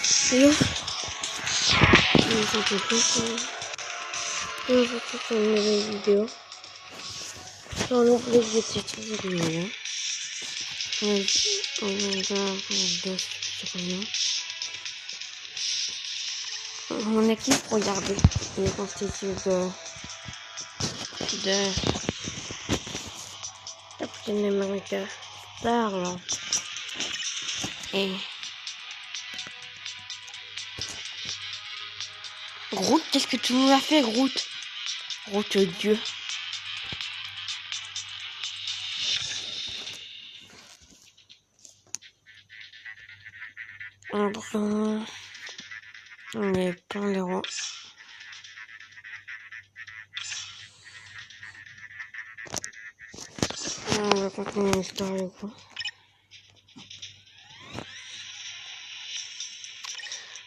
Yo, aujourd'hui sur une nouvelle vidéo. J'en oublie que j'étais très régulièrement. Mon équipe, regardez, est constituée de Captain America, Star-Lord et Groot. Qu'est-ce que tu nous as fait, Groot? Groot Dieu. On est plein d'euros. On va continuer l'histoire du coup.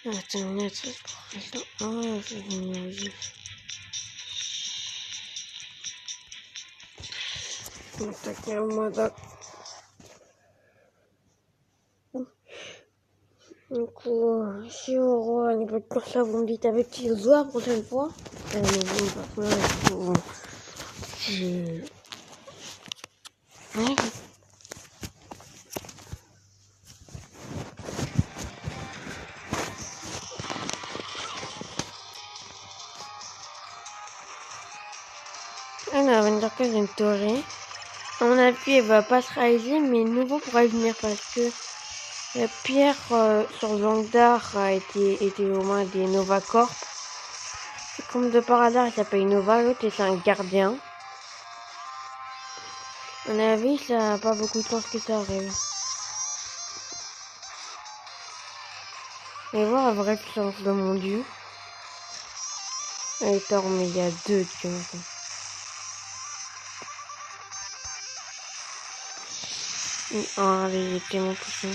On va terminer cette profession. Oh, c'est génial. On va attaquer un mois d'acte. Du coup, si au roi n'est pas de comme ça, vous me dites avec qui je joue la prochaine fois. Mais bon, parce que là, ouais. Alors, on va dire que j'ai une théorie. À mon avis, elle va pas se réaliser, mais nouveau pourra venir parce que la pierre sur Zangdar était au moins des Nova Corp. Comme de par hasard, il s'appelle Nova, l'autre c'est un gardien. À mon avis, ça n'a pas beaucoup de chance que ça arrive. Et voir la vraie puissance de mon dieu. Et tort, mais il y a deux dieux maintenant. Oh, il est tellement puissant.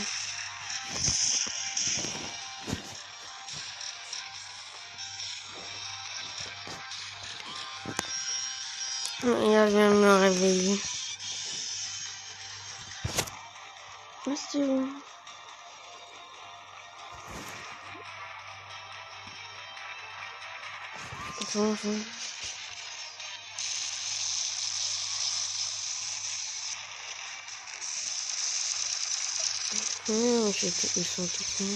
Il vient de me réveiller. Merci. Bonjour. Ils sont tous là.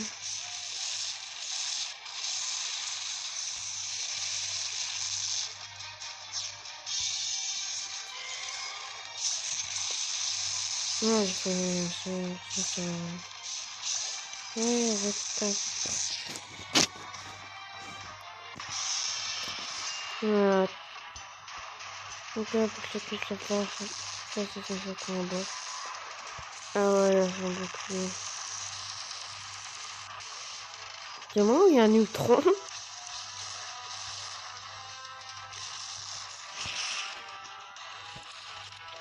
Ouais, c'est ouais, reste. Voilà. Donc là, pour ce qui se passe, ça c'est son combat. Ah ouais, là, j'en peux plus. C'est moi ou il y a un neutron?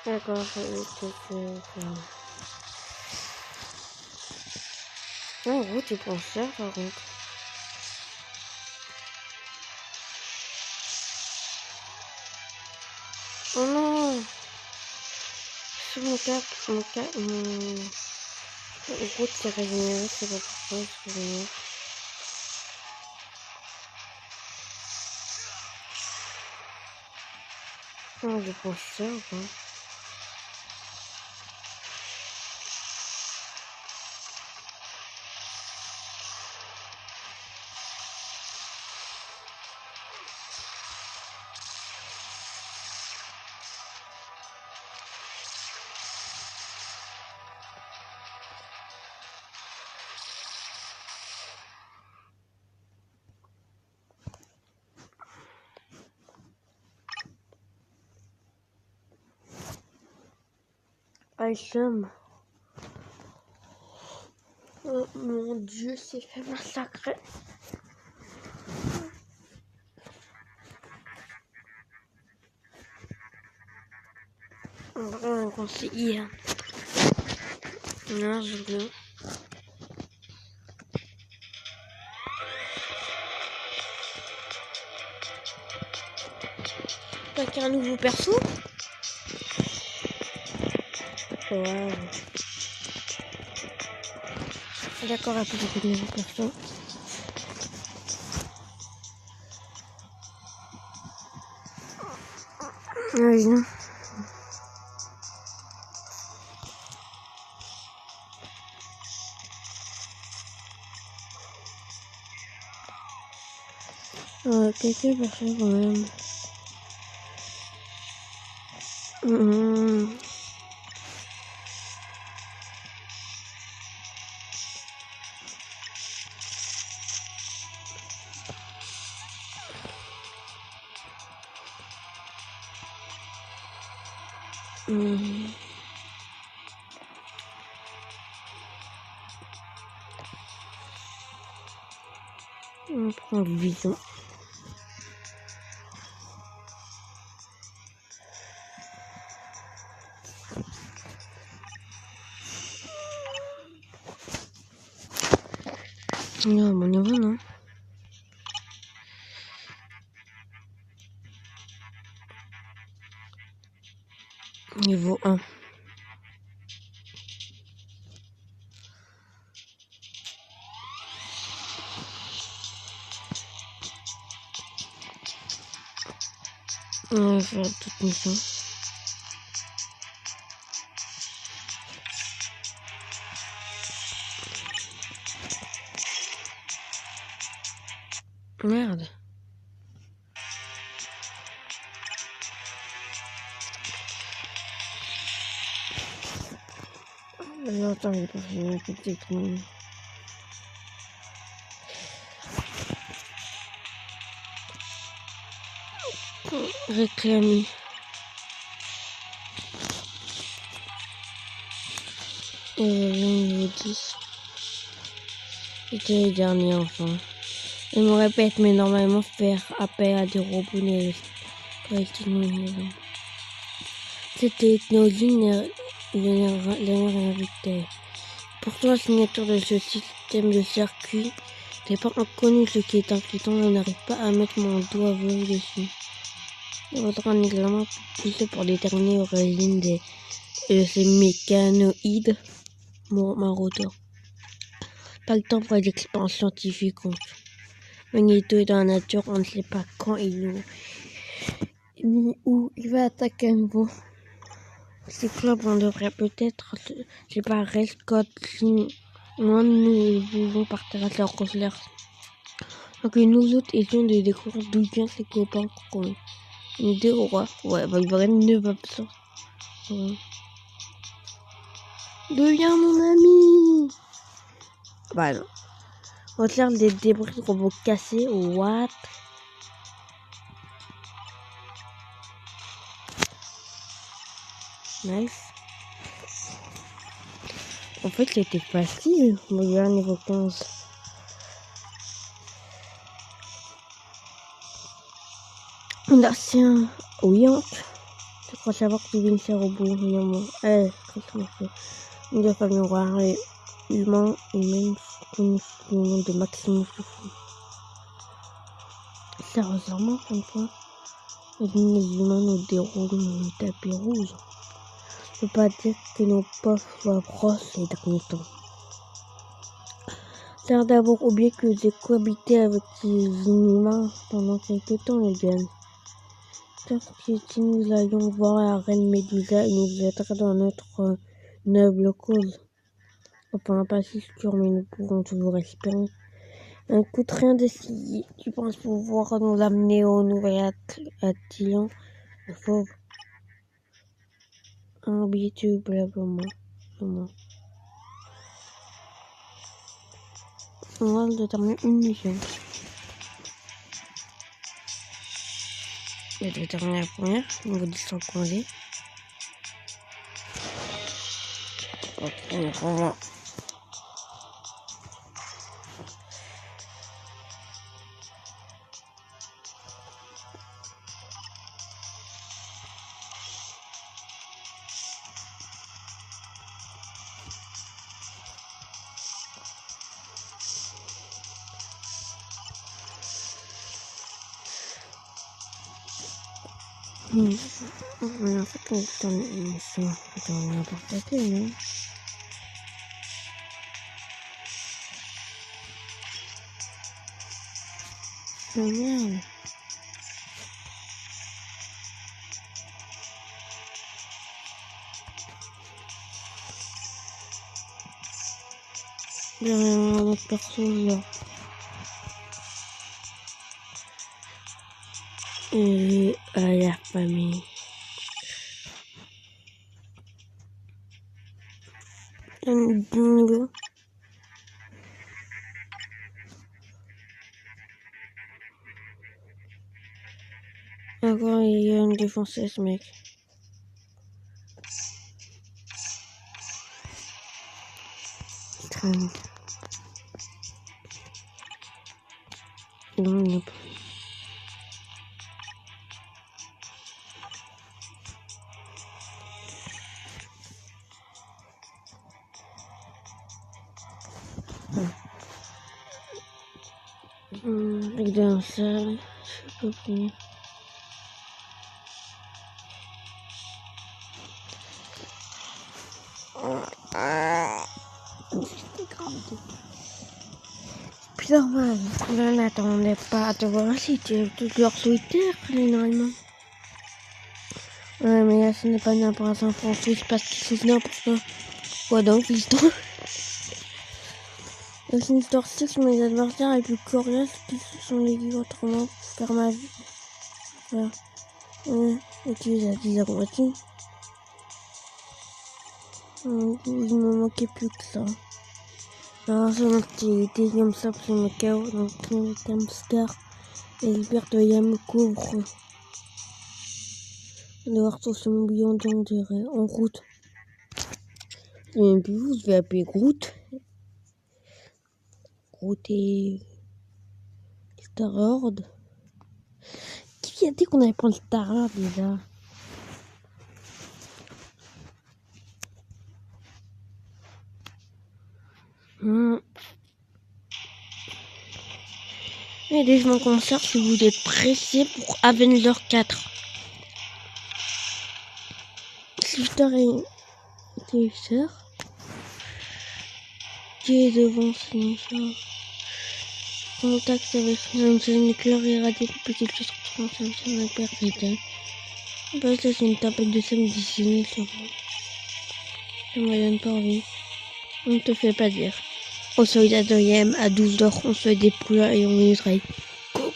D'accord, c'est... En gros, tu penses ça, par contre. Oh non! Sur mon cap, mon gros, c'est régénéré, c'est pas pourquoi, excusez-moi. Oh, je pense ça ou pas? Alchum. Oh mon dieu, c'est fait massacrer. En vrai, un conseiller. Non, je veux. T'as qu'un nouveau perso? Ouais. D'accord, à plus de nouveaux persos. Oui, non. Quelques personnes quand même. Mmh. On prend le bison. Non, bon niveau, non. Niveau 1. On va faire toute mission. Merde. Attends, j'ai pas fait un petit truc. Réclamer. Niveau 10. C'était le dernier enfin. Je me répète, mais normalement faire appel à des robots n'est pas utilisé. Cette technologie n'est invitée. Pourtant, la signature de ce système de circuit n'est pas inconnue. Ce qui est inquiétant, je n'arrive pas à mettre mon doigt velu dessus. Il faudra un examen poussé pour déterminer l'origine de ces mécanoïdes maraudeurs. Pas le temps pour les expériences scientifiques. Magneto est dans la nature, on ne sait pas quand ni où il va attaquer à nouveau. Cyclope, on devrait peut-être séparer Scott si moi nous voulons partir à leur recherche. Donc nous autres essayons de découvrir d'où vient ces copains qu'on une idée au roi. Ouais, bah il va rien de neuf ça. Deviens mon ami. Bah non. Recherche des débris de robots cassés. What? Nice. En fait, c'était facile. Bon, il y a un niveau 15. On a reçu un Ouyank. Je crois savoir que tu viens de faire au bout. Une de famille rare et humain et même connu sous le nom de Maximus Souffle. Sérieusement, comme quoi, les humains nous déroulent une tapis rouge. Je peux pas dire que nos pauvres soient proches ces derniers temps. C'est l'air d'avoir oublié que j'ai cohabité avec ces inhumains pendant quelques temps, les gars. Peut-être que si nous allions voir la reine Médusa, elle nous aiderait dans notre noble cause. Enfin, pas si sûr, mais nous pouvons toujours espérer. Un coup de rien d'essayer. Tu penses pouvoir nous amener au nouvel Attilan, le fauve? Indubitablement. On va déterminer une mission. Je vais déterminer la première, niveau 10 en congé. Ok, on va. Mais en fait, on est dans une mission dans n'importe quelle, non? Oh merde. J'ai un autre perso là. Et à la famille. Un niveau. Encore il y a une défonceuse mec. Tringue. Non, il n'y a pas. Avec un seul, je sais pas plus. C'est normal. Je n'attendais pas à te voir si tu es toujours Twitter, normalement. Ouais, mais là, ce n'est pas n'importe un Français, parce que c'est n'importe quoi. Quoi donc, l'histoire? Dans une histoire 6, mes adversaires les plus coriaces, qui sont les vivre autrement pour faire ma vie. Voilà. Et tu les as déjà combattus. Il me manquait plus que ça. Alors, son activité comme ça, c'est me chaos, donc le hamster et l'hiver de me couvre. Dehors, sur ce bouillon on dirait, en route. Et puis vous devez appeler Groot. Groot et Star-Lord. Qui a dit qu'on allait prendre Star-Lord déjà? Et des gens concert si vous êtes pressés pour Avenger 4. Slister et Slister qui est devant Slister. Contact avec un seul nucléaire irradié de petites choses transformation de perte vitale. Bah, ça c'est une tempête de somme d'ici sur moi. Ça me donne pas envie. On ne te fait pas dire. Au soldat de Yem, à 12 heures, on se dépouille et on Israël. Go.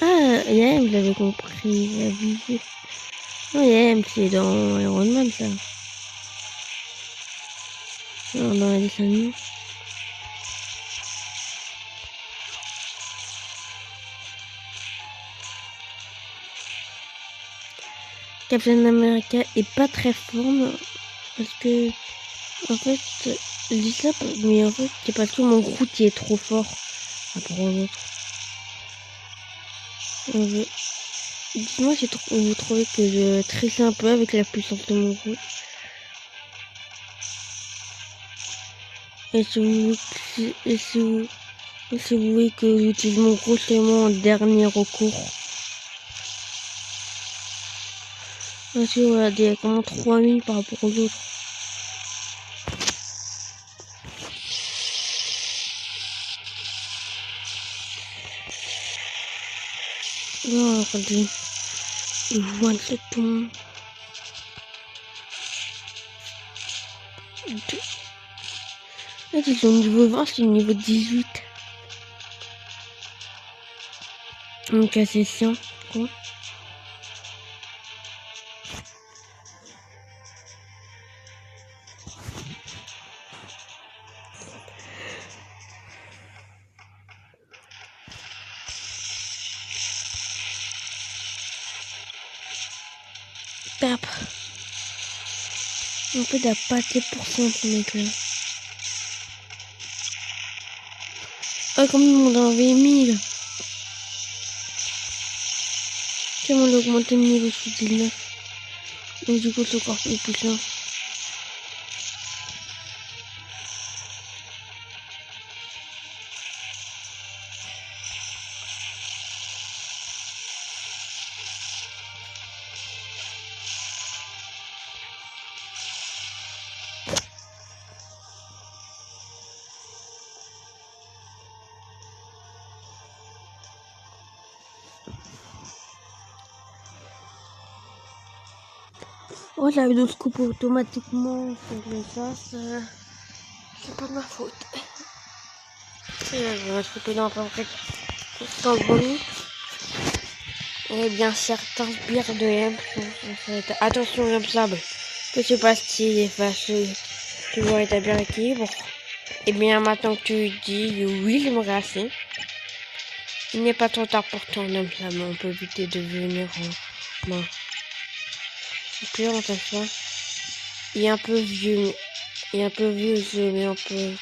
Ah, Yem, vous l'avez compris, abusé. Non, Yem, c'est dans Iron Man, ça. Non, dans les dessins animés. Captain America est pas très fort, parce que, en fait, je dis ça, mais en fait, c'est parce que mon Groot il est trop fort rapport aux autres. Dites-moi si vous trouvez que je triche un peu avec la puissance de mon Groot. Et si vous voulez que j'utilise mon Groot seulement en dernier recours. Parce que voilà, il y a comment 3000 par rapport aux autres. Non, regardez. Je vois le ton. Ils sont niveau 20, c'est niveau 18. Donc c'est chiant, quoi. Tape. On peut la pâté pour ça, ce mec-là. Ah, comme le monde en avait 1000. C'est bon d'augmenter le niveau sous 19. Donc du coup, c'est encore plus puissant. Oh, la vidéo se coupe automatiquement. Donc ça, C'est pas de ma faute. Et là, je vais retrouver dans à peu près 100 et bien certains sbires de M. Attention, M sable. Que se passe-t-il? Il est fâché. Tu dois établir l'équilibre. Et bien maintenant que tu dis oui, je me rassis. Il n'est pas trop tard pour toi, M sable. On peut éviter de venir en main. C'est plus on t'assure. Il est un peu vieux. Il est un peu vieux, mais on peut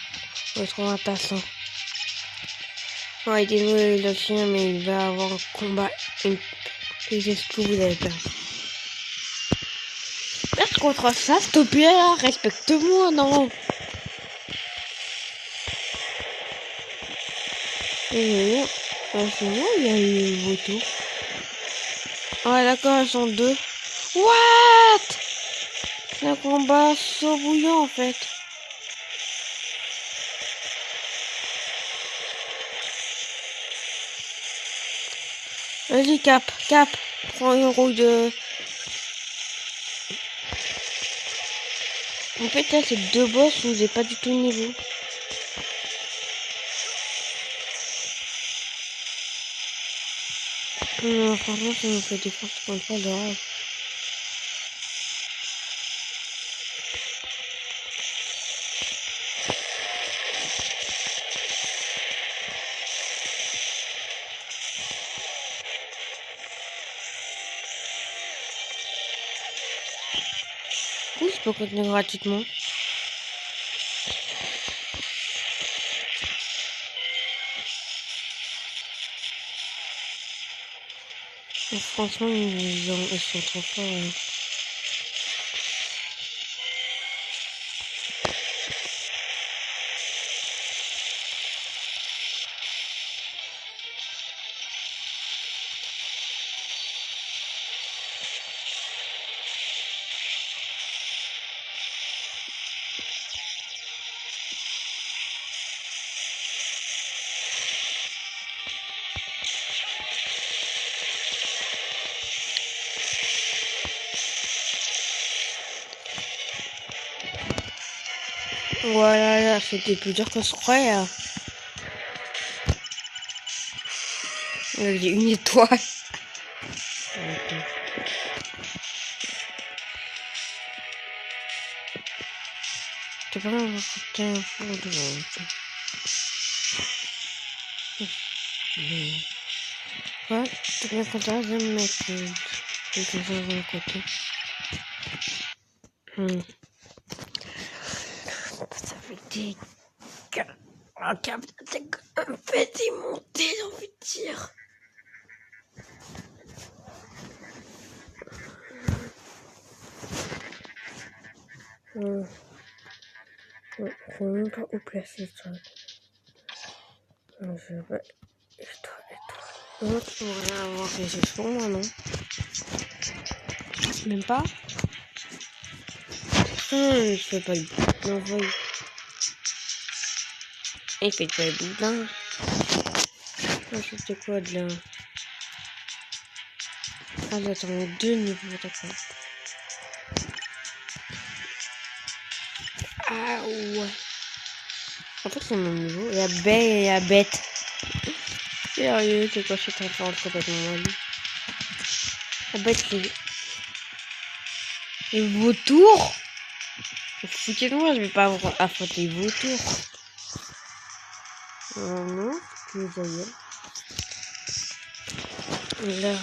retrouver un passant. Ouais, il est nouveau le chien, mais il va avoir un combat. Des escouades. Perdre contre ça, s'il te plaît, là, respecte-moi, non. Et sinon, il y a eu le vautour. Ah, d'accord, ils sont deux. What? C'est un combat saut bouillant, en fait. Vas-y, Cap. Prends une rouille de... En fait, là, c'est deux boss, vous n'avez pas du tout le niveau. Non, franchement, ça me fait des forces contre ça, d'orage. Oui, je peux continuer gratuitement. Et franchement, ils sont trop forts. Voilà, là, c'était plus dur que je croyais. J'ai une étoile. Tu peux pas rajouter un fond de... Quoi? Tu peux content, je vais me mettre quelque chose de côté. Ça fait des... Un câble, c'est un petit monté, j'ai envie de dire. Je sais même pas où placer ça. Je vais... Non, tu pourrais avoir des échelons, moi, non? Même pas? Je fais pas le boudin, voyez. Il fait pas le boudin. C'était quoi de là? Ah, attends, 2 niveaux, d'accord. Ah ouais. En fait, c'est le même niveau. Il y a bête et il y a bête. Sérieux, c'est quoi cette référence complètement molle? La bête, c'est... Les vautours? Foutez de moi, je vais pas affronter les vautours. Non, tu les aïeux. Là.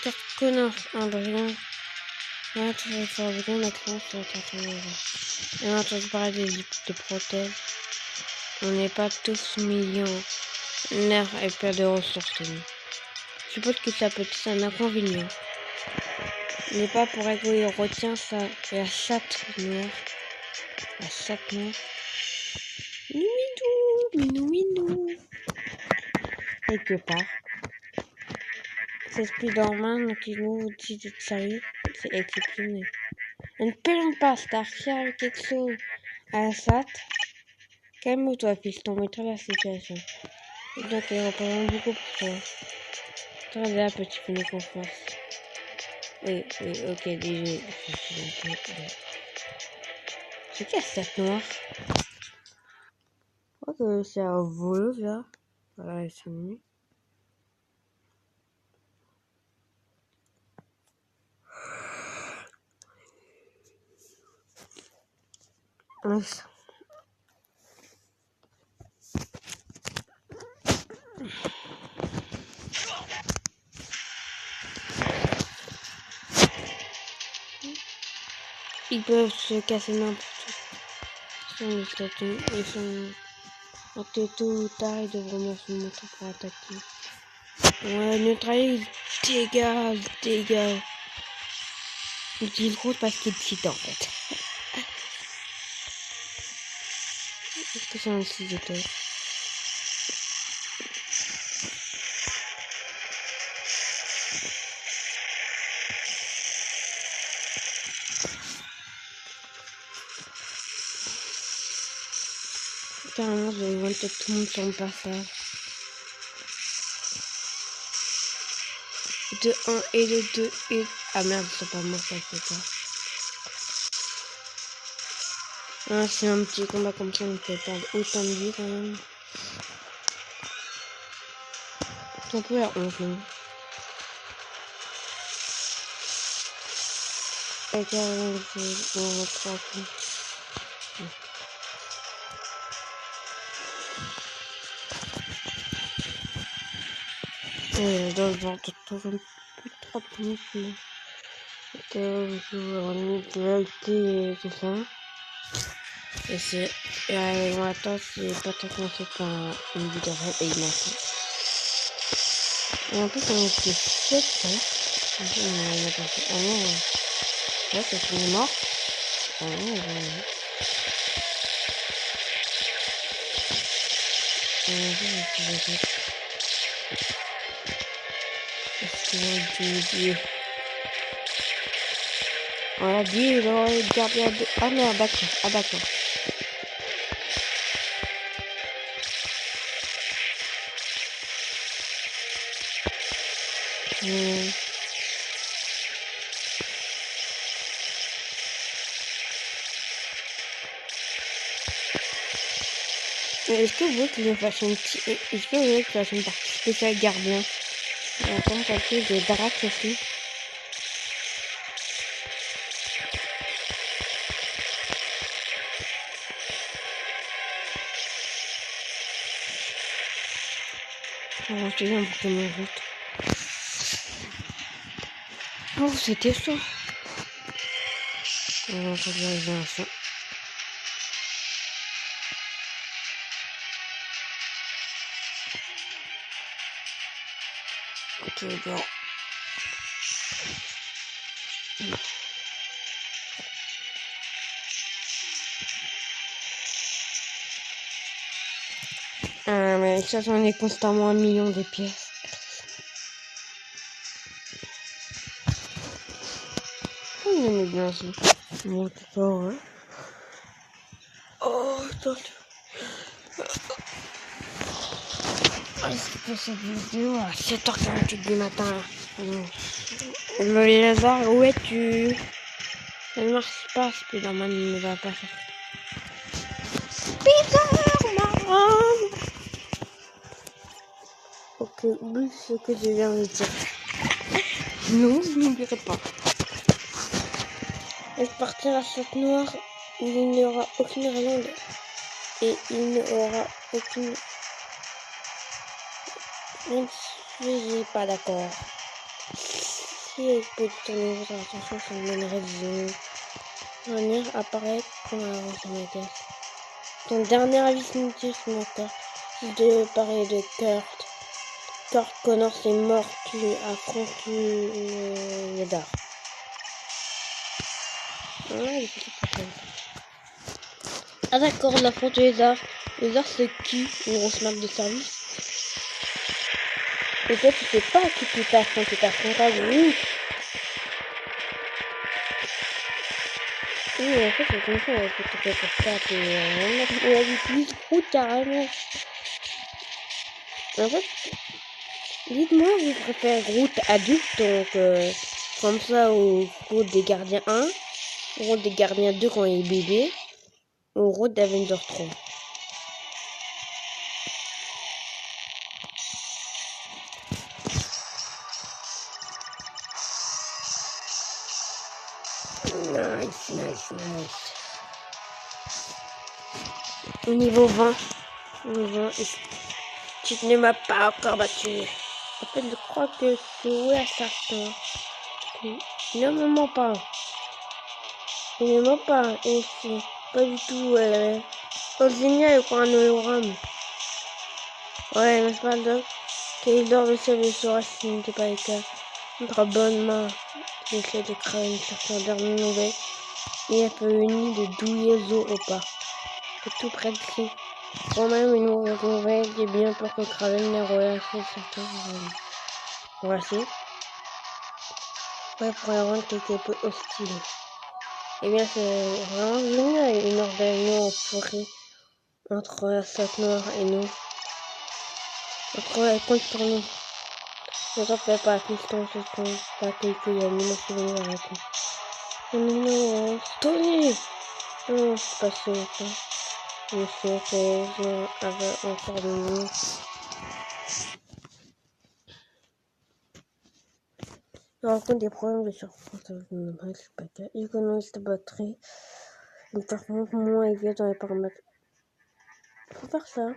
4 connards, Adrien. Là, tu vas faire bien maintenant sur ta famille. Et on a entendu parler des de prothèses. On n'est pas tous millions. Nerf et perte de ressources. Je suppose que ça peut être un inconvénient. Il n'est pas pour être il retient ça. La chatte noire. La chatte noire. Minou. Quelque part. C'est Spider-Man qui nous dit de sérieux. C'est exceptionnel. Ne plainte pas, Star, avec quelque chose à la SAT. Calme-toi, fiston, mettrai la situation. Et donc, il représente beaucoup pour toi. Très bien, petit fini confiance. Oui, ok, déjà. C'est qui la SAT noire? crois que c'est un voleuse là. Voilà, ils sont nuls. Nice. Ils peuvent se casser n'importe où. Ils sont tôt ou tard, ils devront se montrer pour attaquer. Ouais, neutralise, dégage. Utilise gros parce qu'il est cheat en fait. Est-ce que c'est un 6 de tête? Carrément, je vais one tout le monde sur le passage. De 1 et de 2 et... Ah merde, c'est pas mort, ça fait pas. Ah, c'est un petit combat comme ça, on peut perdre autant de vie quand même. On peut à 11 non. Et carrément, on va 3 coups. Et dans le genre de plus de 3 minutes, mais... je joue en dualité et tout ça. Et c'est... Et on attend, c'est pas très commencé par une vidéo et il m'en fait. Et en plus, on était 7 hein. On a pas fait... Ah non, ouais, c'est qu'on est mort. Ah non, ouais. On a dit, il aurait gardé à deux. Ah merde, d'accord. Ah d'accord. Est-ce que vous voulez que je fasse une petite... Est-ce que vous voulez que je fasse une partie spéciale gardien? On va prendre quelque chose de Drac aussi. On va essayer un peu mon route. Oh, c'était ça. On va regarder un son. Ok, bon. Mais ça, j'en ai constamment 1 million de pièces. Oh, il aimait bien ça. Bon, c'est pas vrai. Oh, attends. C'est pour cette vidéo à 7h48 du matin. Le lézard, où es-tu? Ça ne marche pas, Spider-Man ne va pas faire. Spider-Man! Ok, oublie ce que je viens de dire. Non, je n'oublierai pas. Elle partira à Château Noir où il n'y aura aucune Irlande. Et il n'y aura aucune... Je ne suis pas d'accord. Si elle peut tourner votre attention sur une bonne raison, venir apparaître comme un ressemblant. Ton dernier avis signifié sur mon cœur, c'est de parler de Kurt. Kurt Connors est mort, tu affrontes le dard. Ah d'accord, on affronte les dards. Les dards c'est qui? Une grosse marque de service. Et toi tu sais pas qui tu t'affrontes, tu t'affrontes à Groot. Oui, en fait c'est comme ça, il faut que tu fasses ça, et on utilise Groot carrément. En fait, dites-moi, vous préférez Groot adulte, donc comme ça au Groot des gardiens 1, au Groot des gardiens 2 quand il est bébé, au Groot d'Avengers 3. Nice. Au niveau 20. Tu ne m'as pas encore battu. En fait, je crois que c'est où l'assassin. Ne me mens pas. Il ne mens pas. Et c'est pas du tout. Oh, génial, quoi, un hologramme. Ouais, n'est-ce pas, Doc? Qu'il dort le ciel et sera si ce n'était pas le cas. Notre bonne main qui essaie de créer une certaine dernière nouvelle. Et elle peut unir de douilles eaux au pas. C'est tout près d'ici. Quand même une mauvaise nouvelle, j'ai bien peur que Kraven n'ait relâché certains voici. Ouais, pour la rendre quelque peu hostile. Eh bien, c'est vraiment génial, une heure d'agneau en forêt entre la saute noire et nous. Entre elle compte pour nous. Ne t'en fais pas, fiston, ce sont pas quelques amis, moi qui venir avec nous. Non, Tony! Non, c'est pas si longtemps. Monsieur, c'est avait encore de nous. Je rencontre des problèmes de surface avec mon paquet. Économise de batterie. Une performance moins élevée dans les paramètres. Faut faire ça.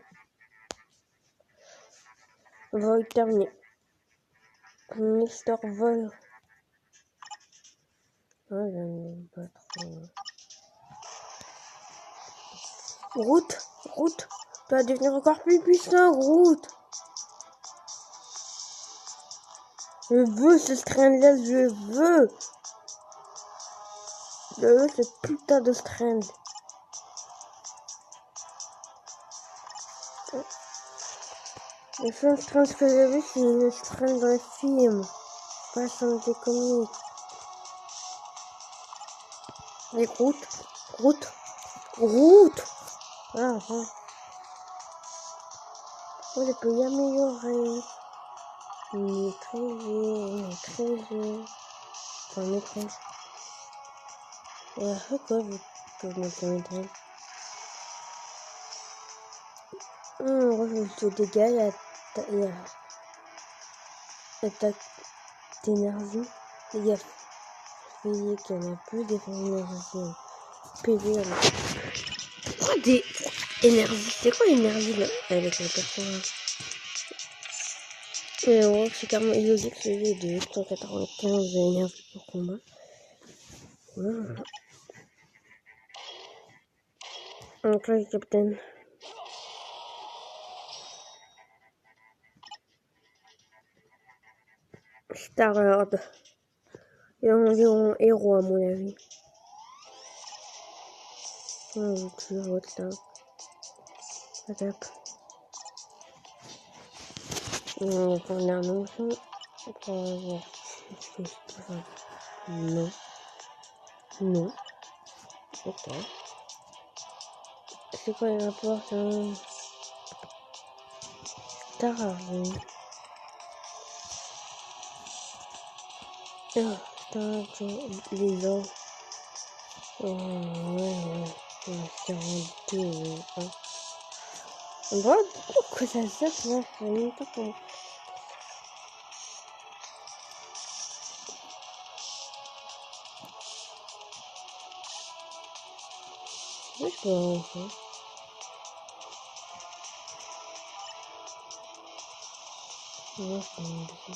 Vol terminé. Mister Vol. Ouais, j'aime pas trop. Route. Tu vas devenir encore plus puissant, Route. Je veux ce Strand-là, je veux ce putain de Strand. Le seul Strand que j'ai vu, c'est le Strand dans le film. Pas sans des comics. Les route. Ah, ouais. Je peux y améliorer. Maîtriser. Enfin, maîtrise. Et pourquoi vous pouvez maîtriser? Je dégage l'attaque d'énergie. Il y a fait qu'il n'y en a plus d'énergie. PV, quoi des énergies? C'est quoi l'énergie là avec les personnages? Ouais, c'est carrément illogique, celui de 195 énergie pour combat. Voilà. Donc là, le capitaine. Star-Lord. Il est environ héros à mon avis. Tu votes là. Attaque. On va prendre un nom. Non. Ok. C'est quoi les rapports Star-Lord. Ah, putain, les gens. Ouais, c'est rendu. On voit pourquoi ça sert là, je ne sais pas comment. Moi je peux avancer. Moi je peux avancer.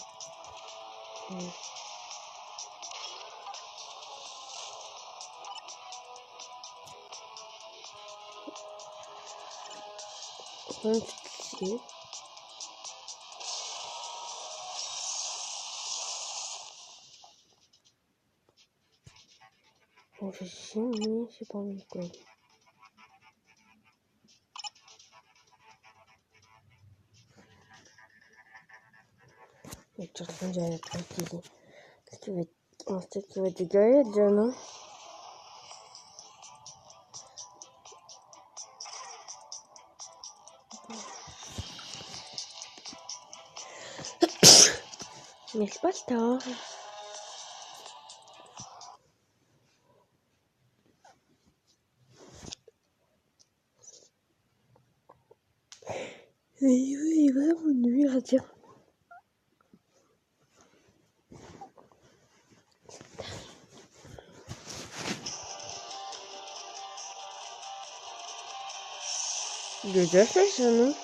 Ici. Bon, je sais, mais j'ai pas envie de quoi. Et tu es en train de la préciser. Est-ce que tu vas dégager déjà, non? N'est-ce pas, Star? Oui, il va vraiment nuire à dire. J'ai déjà fait ça, non?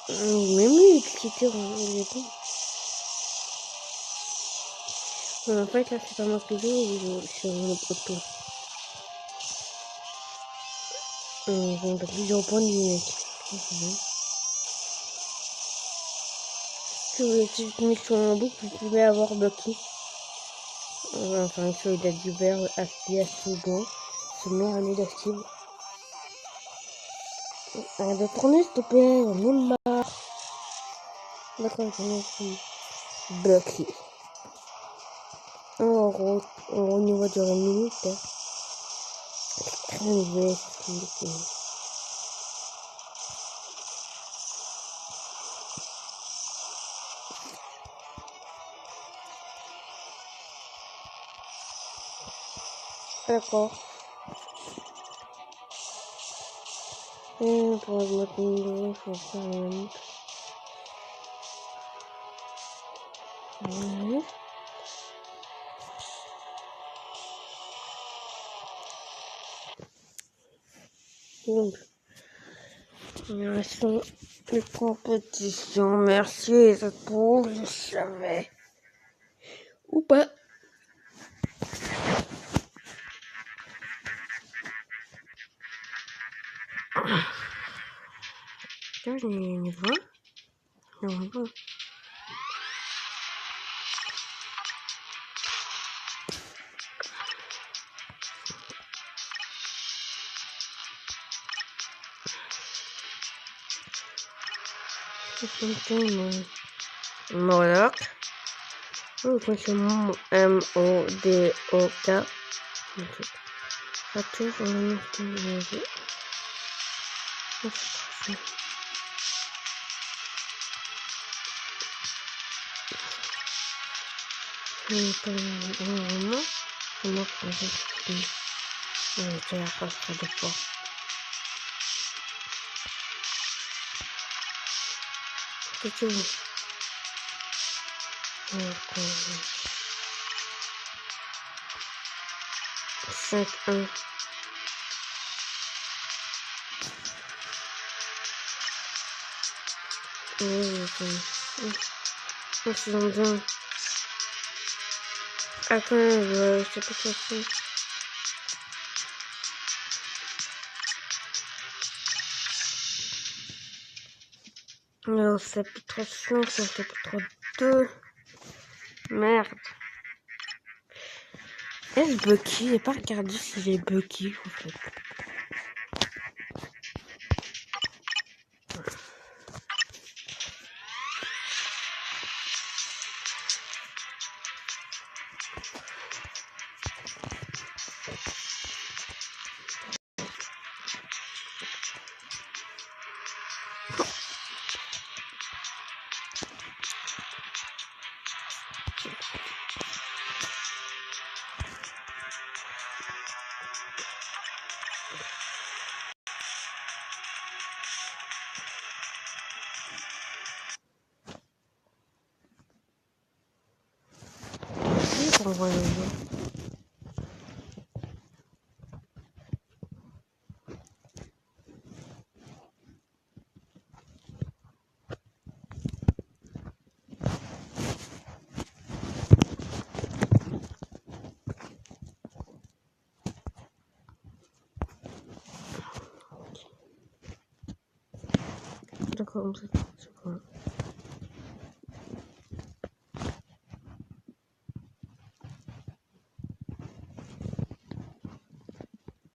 Même lui, c'était en fait, là, c'est pas moi qui joue, c'est le poteau. On a plusieurs points du mec. Si vous êtes mis sur un boucle, vous pouvez avoir Bucky. Enfin, soldat d'hiver, FPS souvent. C'est le meilleur ami d'Active. Arrête de tourner, s'il te plaît, on est marre. D'accord, on est Bucky. En gros, va durer 1 minute. Très élevé, c'est d'accord. Et pour mettre une vidéo, il faut faire un autre. Donc, sont les compétitions. Merci les autres pour je savais. Ou pas. Putain, j'ai une voix. Non, pas. Moloch. C'est M-O-D-O-K. Attends, on va cinq, un. C'est dans bien. Attends, je sais pas quoi c'est. Alors, chapitre 5, chapitre 2. Merde. Est-ce Bucky? J'ai pas regardé si j'ai Bucky en fait. D'accord,